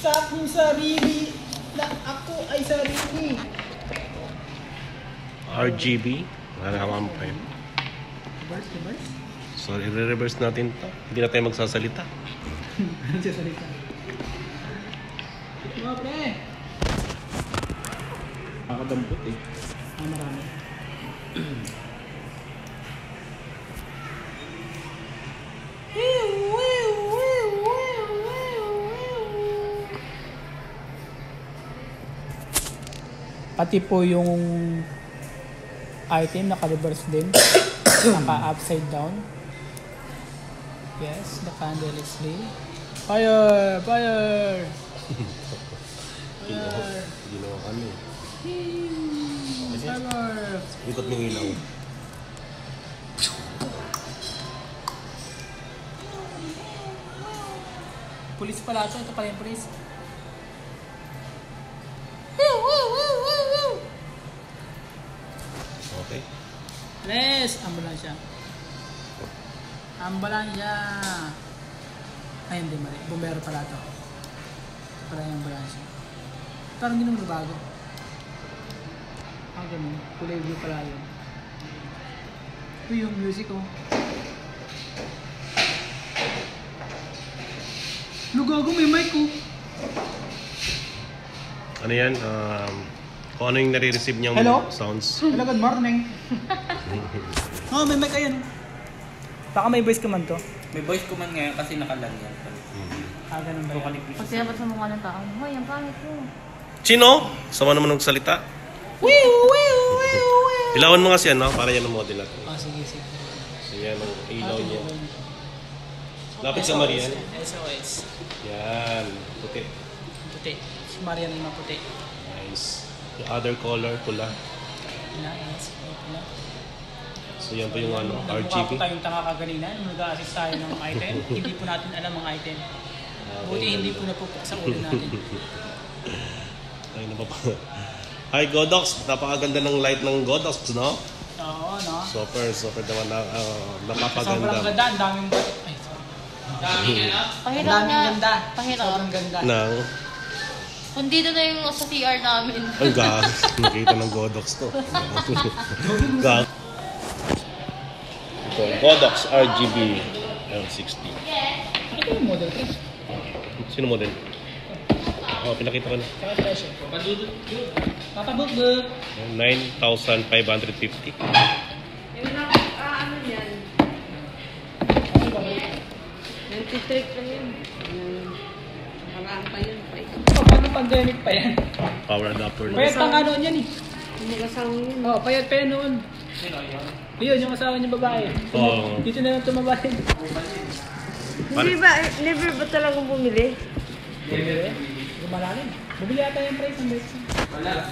sa aking sarili na ako ay sarili. RGB. Nalaman mo pa yun. Reverse? So, i-reverse natin to. Hindi na tayo magsasalita. Ano siya salita? Mga pre! Nakadampot eh. Marami. Pati po yung item naka-reverse din. Naka-upside down. Yes, the candle is lit. Fire! Fire! Fire! Ginawa kami. Fire! Ikot ng ilaw. Pulis pala ito. Ito pala yung pulis. Okay. Yes! Ambulansya. Ambulansya! Ay, hindi mali. Bumbero pala ito. Ito pala yung ambulansya. Parang hindi naman bago. Ah, ganun. Kulay blue pala yun. Ito yung music oh. Lugago, may mic oh. Ano yan? Kung ano yung nare-receive niyang Hello? sounds. Hello, good morning. Oh, may mic ayan. Baka may voice command to. May voice command ngayon kasi nakalan yan. Ah, ganun ba yan? Pag sinabat sa mukha ng tao, hoy, ang pangit mo. Sino? Sama naman ng salita. Ilawan mo kasi yan, no? Para yan ang model natin. Oh, sige, sige. So yan ang ilaw niya. Lapit sa Marian. SOS. Yan. Puti. Puti. Si Marian yung maputi. Nice. The other color, pula. Nice. Pula. So yan po yung ano, Nagmukha RGB. po tayong tanga kaganina. Nag-a-assist tayo ng item. Hindi po natin alam ang item. Buti hindi po napupok sa ulo natin. Ay, Hi Godox, napakaganda ng light ng Godox, no? Oo, no? Super naman na, Sobrang napapaganda. ganda. Ang daming ay, sorry. Ang daming ano? Pahiraw Ang daming nga. ganda. Pahiraw. Sobrang ganda. Nang, Kung dito na yung sa CR namin. ang gas, nakita ng Godox to. Gas. Ito, Godox RGB L60. Ito yung model ko. Sino model? Oh, pinakita ko na. Saka presyo. Papabuk-buk. 9,550. Yung ano yan? 93 pa yun. Nakaraan pa yun. Oh, paano pandemic pa yan? Power adapter. Payat pang ano yan eh. Yung mag-asawa yun. Oh, payat pa yan noon. Yun, yung asawa niya babae. Oo. Dito na lang tumabay. Hindi ba, never ba talagang bumili? Gumalalim. Bumili ata yung price ng best. Wala.